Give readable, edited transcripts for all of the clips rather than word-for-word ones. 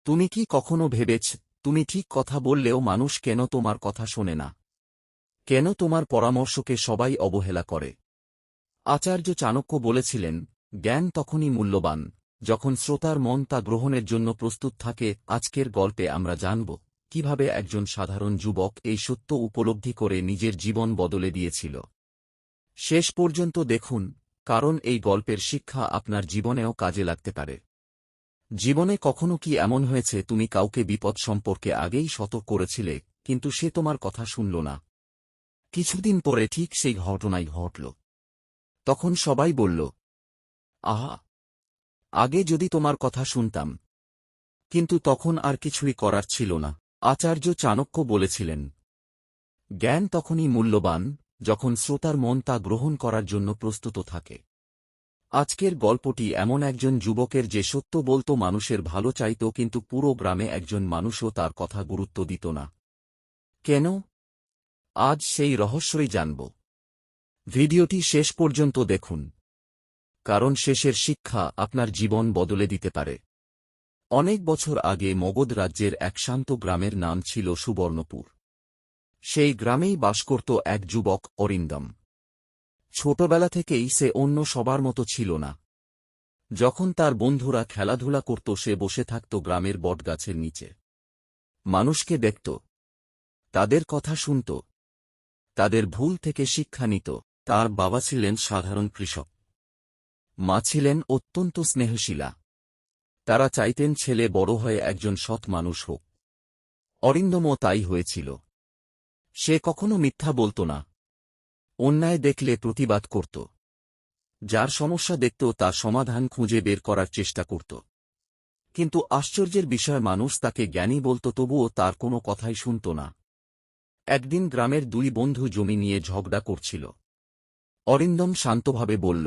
তুমি কি কখনো ভেবেছ, তুমি ঠিক কথা বললেও মানুষ কেন তোমার কথা শোনে না? কেন তোমার পরামর্শকে সবাই অবহেলা করে? আচার্য চাণক্য বলেছিলেন, জ্ঞান তখনই মূল্যবান যখন শ্রোতার মন তা গ্রহণের জন্য প্রস্তুত থাকে। আজকের গল্পে আমরা জানব কিভাবে একজন সাধারণ যুবক এই সত্য উপলব্ধি করে নিজের জীবন বদলে দিয়েছিল। শেষ পর্যন্ত দেখুন, কারণ এই গল্পের শিক্ষা আপনার জীবনেও কাজে লাগতে পারে। জীবনে কখনো কি এমন হয়েছে তুমি কাউকে বিপদ সম্পর্কে আগেই সতর্ক করেছিলে, কিন্তু সে তোমার কথা শুনল না? কিছুদিন পরে ঠিক সেই ঘটনাই ঘটল। তখন সবাই বলল, আহা, আগে যদি তোমার কথা শুনতাম। কিন্তু তখন আর কিছুই করার ছিল না। আচার্য চাণক্য বলেছিলেন, জ্ঞান তখনই মূল্যবান যখন শ্রোতার মন তা গ্রহণ করার জন্য প্রস্তুত থাকে। আজকের গল্পটি এমন একজন যুবকের যে সত্য বলতো, মানুষের ভালো চাইত, কিন্তু পুরো গ্রামে একজন মানুষও তার কথা গুরুত্ব দিত না। কেন? আজ সেই রহস্যই জানব। ভিডিওটি শেষ পর্যন্ত দেখুন, কারণ শেষের শিক্ষা আপনার জীবন বদলে দিতে পারে। অনেক বছর আগে মগধ রাজ্যের এক শান্ত গ্রামের নাম ছিল সুবর্ণপুর। সেই গ্রামেই বাস করত এক যুবক, অরিন্দম। ছোটবেলা থেকেই সে অন্য সবার মতো ছিল না। যখন তার বন্ধুরা খেলাধুলা করত, সে বসে থাকত গ্রামের বটগাছের নিচে। মানুষকে দেখত, তাদের কথা শুনত, তাদের ভুল থেকে শিক্ষা নিত। তার বাবা ছিলেন সাধারণ কৃষক, মা ছিলেন অত্যন্ত স্নেহশীলা। তারা চাইতেন ছেলে বড় হয়ে একজন সৎ মানুষ হোক। অরিন্দমও তাই হয়েছিল। সে কখনো মিথ্যা বলত না, অন্যায় দেখলে প্রতিবাদ করত, যার সমস্যা দেখত তার সমাধান খুঁজে বের করার চেষ্টা করত। কিন্তু আশ্চর্যের বিষয়, মানুষ তাকে জ্ঞানী বলত, তবুও তার কোনো কথাই শুনত না। একদিন গ্রামের দুই বন্ধু জমি নিয়ে ঝগড়া করছিল। অরিন্দম শান্তভাবে বলল,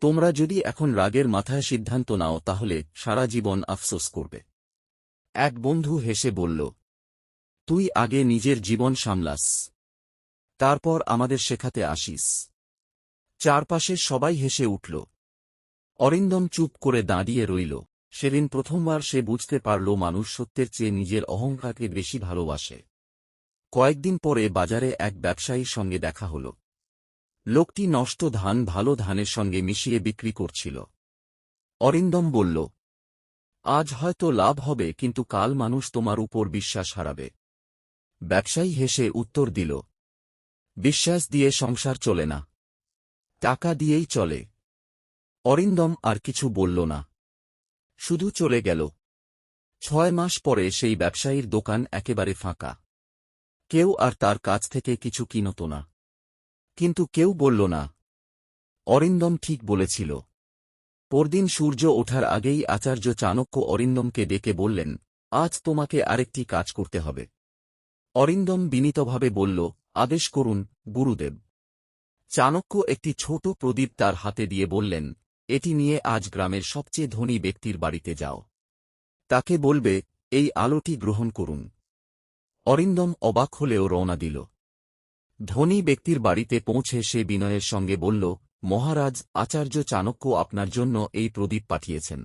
তোমরা যদি এখন রাগের মাথায় সিদ্ধান্ত নাও তাহলে সারা জীবন আফসোস করবে। এক বন্ধু হেসে বলল, তুই আগে নিজের জীবন সামলাস, তারপর আমাদের শেখাতে আসিস। চারপাশের সবাই হেসে উঠল। অরিন্দম চুপ করে দাঁড়িয়ে রইল। সেদিন প্রথমবার সে বুঝতে পারল, মানুষ সত্যের চেয়ে নিজের অহংকারকে বেশি ভালোবাসে। কয়েকদিন পরে বাজারে এক ব্যবসায়ীর সঙ্গে দেখা হল। লোকটি নষ্ট ধান ভালো ধানের সঙ্গে মিশিয়ে বিক্রি করছিল। অরিন্দম বলল, আজ হয়তো লাভ হবে, কিন্তু কাল মানুষ তোমার উপর বিশ্বাস হারাবে। ব্যবসায়ী হেসে উত্তর দিল, বিশ্বাস দিয়ে সংসার চলে না, টাকা দিয়েই চলে। অরিন্দম আর কিছু বলল না, শুধু চলে গেল। 6 মাস পরে সেই ব্যবসায়ীর দোকান একেবারে ফাঁকা। কেউ আর তার কাছ থেকে কিছু কিনত না। কিন্তু কেউ বলল না, অরিন্দম ঠিক বলেছিল। পরদিন সূর্য ওঠার আগেই আচার্য চাণক্য অরিন্দমকে ডেকে বললেন, আজ তোমাকে আরেকটি কাজ করতে হবে। অরিন্দম বিনীতভাবে বলল, আদেশ করুন, গুরুদেব। চাণক্য একটি ছোট প্রদীপ তার হাতে দিয়ে বললেন, এটি নিয়ে আজ গ্রামের সবচেয়ে ধনী ব্যক্তির বাড়িতে যাও। তাকে বলবে, এই আলোটি গ্রহণ করুন। অরিন্দম অবাক হলেও রওনা দিল। ধনী ব্যক্তির বাড়িতে পৌঁছে সে বিনয়ের সঙ্গে বলল, মহারাজ, আচার্য চাণক্য আপনার জন্য এই প্রদীপ পাঠিয়েছেন।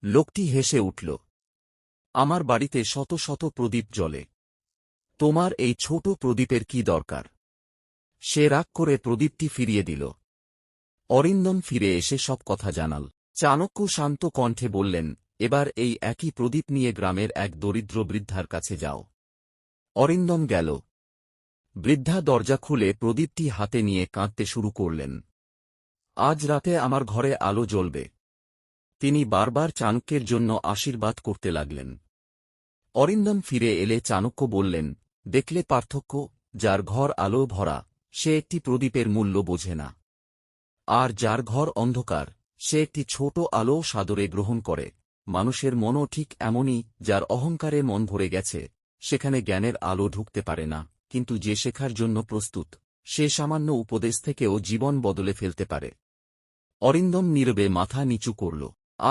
লোকটি হেসে উঠল, আমার বাড়িতে শত শত প্রদীপ জ্বলে, তোমার এই ছোট প্রদীপের কি দরকার? সে রাগ করে প্রদীপটি ফিরিয়ে দিল। অরিন্দম ফিরে এসে সব কথা জানাল। চাণক্য শান্ত কণ্ঠে বললেন, এবার এই একই প্রদীপ নিয়ে গ্রামের এক দরিদ্র বৃদ্ধার কাছে যাও। অরিন্দম গেল। বৃদ্ধা দরজা খুলে প্রদীপটি হাতে নিয়ে কাঁদতে শুরু করলেন। আজ রাতে আমার ঘরে আলো জ্বলবে। তিনি বারবার চাণক্যের জন্য আশীর্বাদ করতে লাগলেন। অরিন্দম ফিরে এলে চাণক্য বললেন, দেখলে পার্থক্য, যার ঘর আলো ভরা সে একটি প্রদীপের মূল্য বোঝে না, আর যার ঘর অন্ধকার সে একটি ছোট আলো সাদরে গ্রহণ করে। মানুষের মনও ঠিক এমনই, যার অহংকারে মন ভরে গেছে সেখানে জ্ঞানের আলো ঢুকতে পারে না, কিন্তু যে শেখার জন্য প্রস্তুত সে সামান্য উপদেশ থেকেও জীবন বদলে ফেলতে পারে। অরিন্দম নীরবে মাথা নিচু করল।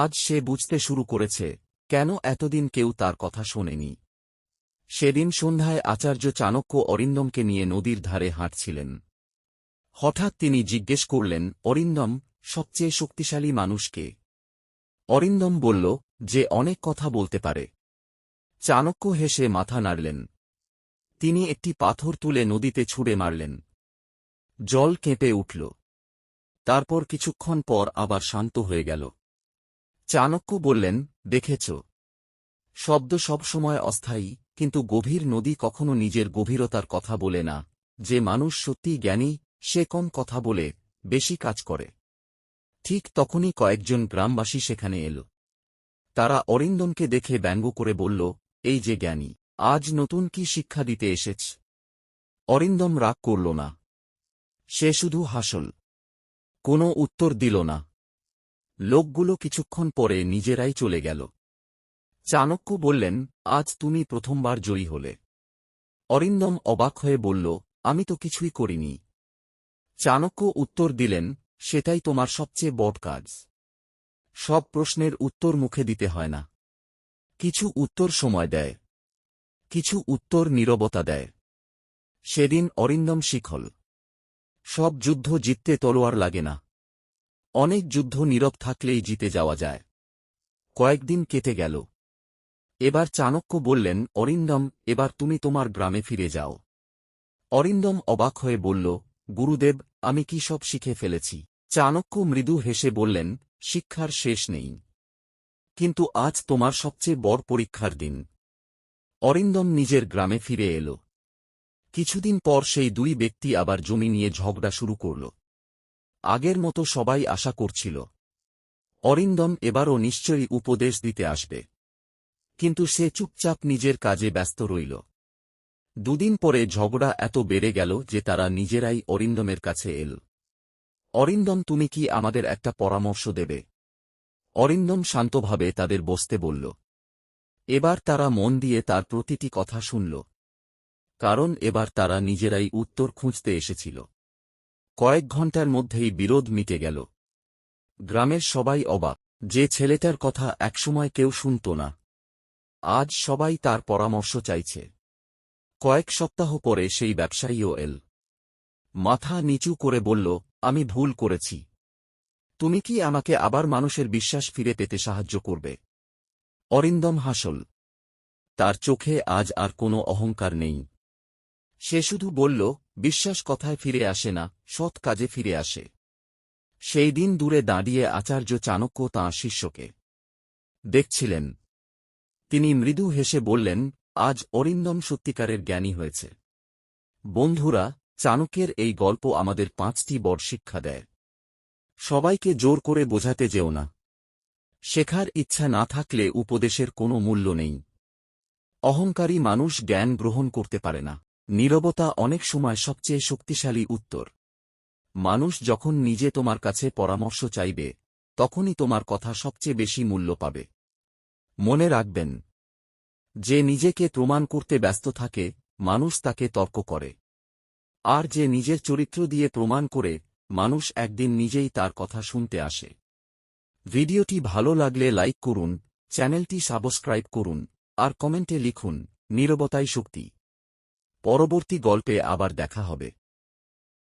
আজ সে বুঝতে শুরু করেছে কেন এতদিন কেউ তার কথা শোনেনি। সেদিন সন্ধ্যায় আচার্য চাণক্য অরিন্দমকে নিয়ে নদীর ধারে হাঁটছিলেন। হঠাৎ তিনি জিজ্ঞেস করলেন, অরিন্দম, সবচেয়ে শক্তিশালী মানুষ কে? অরিন্দম বলল, যে অনেক কথা বলতে পারে। চাণক্য হেসে মাথা নাড়লেন। তিনি একটি পাথর তুলে নদীতে ছুঁড়ে মারলেন। জল কেঁপে উঠল। তারপর কিছুক্ষণ পর আবার শান্ত হয়ে গেল। চাণক্য বললেন, দেখেছ, শব্দ সবসময় অস্থায়ী, কিন্তু গভীর নদী কখনো নিজের গভীরতার কথা বলে না। যে মানুষ সত্যিই জ্ঞানী, সে কম কথা বলে বেশি কাজ করে। ঠিক তখনই কয়েকজন গ্রামবাসী সেখানে এল। তারা অরিন্দমকে দেখে ব্যঙ্গ করে বলল, এই যে জ্ঞানী, আজ নতুন কি শিক্ষা দিতে এসেছ? অরিন্দম রাগ করল না। সে শুধু হাসল। কোনো উত্তর দিল না। লোকগুলো কিছুক্ষণ পরে নিজেরাই চলে গেল। চাণক্য বললেন, আজ তুমি প্রথমবার জয়ী হলে। অরিন্দম অবাক হয়ে বলল, আমি তো কিছুই করিনি। চাণক্য উত্তর দিলেন, সেটাই তোমার সবচেয়ে বড় কাজ। সব প্রশ্নের উত্তর মুখে দিতে হয় না। কিছু উত্তর সময় দেয়, কিছু উত্তর নীরবতা দেয়। সেদিন অরিন্দম শিখল, সব যুদ্ধ জিততে তলোয়ার লাগে না। অনেক যুদ্ধ নীরব থাকলেই জিতে যাওয়া যায়। কয়েকদিন কেটে গেল। এবার চাণক্য বললেন, অরিন্দম, এবার তুমি তোমার গ্রামে ফিরে যাও। অরিন্দম অবাক হয়ে বলল, গুরুদেব, আমি কি সব শিখে ফেলেছি? চাণক্য মৃদু হেসে বললেন, শিক্ষার শেষ নেই। কিন্তু আজ তোমার সবচেয়ে বড় পরীক্ষার দিন। অরিন্দম নিজের গ্রামে ফিরে এল। কিছুদিন পর সেই দুই ব্যক্তি আবার জমি নিয়ে ঝগড়া শুরু করল। আগের মতো সবাই আশা করছিল, অরিন্দম এবারও নিশ্চয়ই উপদেশ দিতে আসবে। কিন্তু সে চুপচাপ নিজের কাজে ব্যস্ত রইল। দুদিন পরে ঝগড়া এত বেড়ে গেল যে তারা নিজেরাই অরিন্দমের কাছে এল। অরিন্দম, তুমি কি আমাদের একটা পরামর্শ দেবে? অরিন্দম শান্তভাবে তাদের বসতে বলল। এবার তারা মন দিয়ে তার প্রতিটি কথা শুনল। কারণ এবার তারা নিজেরাই উত্তর খুঁজতে এসেছিল। কয়েক ঘণ্টার মধ্যেই বিরোধ মিটে গেল। গ্রামের সবাই অবাক, যে ছেলেটার কথা একসময় কেউ শুনত না, আজ সবাই তার পরামর্শ চাইছে। কয়েক সপ্তাহ পরে সেই ব্যবসায়ীও এল। মাথা নিচু করে বলল, আমি ভুল করেছি। তুমি কি আমাকে আবার মানুষের বিশ্বাস ফিরে পেতে সাহায্য করবে? অরিন্দম হাসল। তার চোখে আজ আর কোনো অহংকার নেই। সে শুধু বলল, বিশ্বাস কথায় ফিরে আসে না, সৎ কাজে ফিরে আসে। সেই দিন দূরে দাঁড়িয়ে আচার্য চাণক্য তাঁর শিষ্যকে দেখছিলেন। তিনি মৃদু হেসে বললেন, আজ অরিন্দম সত্যিকারের জ্ঞানী হয়েছে। বন্ধুরা, চাণক্যের এই গল্প আমাদের 5টি বড় শিক্ষা দেয়। সবাইকে জোর করে বোঝাতে যেও না। শেখার ইচ্ছা না থাকলে উপদেশের কোনো মূল্য নেই। অহংকারী মানুষ জ্ঞান গ্রহণ করতে পারে না। নীরবতা অনেক সময় সবচেয়ে শক্তিশালী উত্তর। মানুষ যখন নিজে তোমার কাছে পরামর্শ চাইবে, তখনই তোমার কথা সবচেয়ে বেশি মূল্য পাবে। মনে রাখবেন, যে নিজেকে প্রমাণ করতে ব্যস্ত থাকে, মানুষ তাকে তর্ক করে। আর যে নিজের চরিত্র দিয়ে প্রমাণ করে, মানুষ একদিন নিজেই তার কথা শুনতে আসে। ভিডিওটি ভালো লাগলে লাইক করুন, চ্যানেলটি সাবস্ক্রাইব করুন, আর কমেন্টে লিখুন, নীরবতাই শক্তি। পরবর্তী গল্পে আবার দেখা হবে।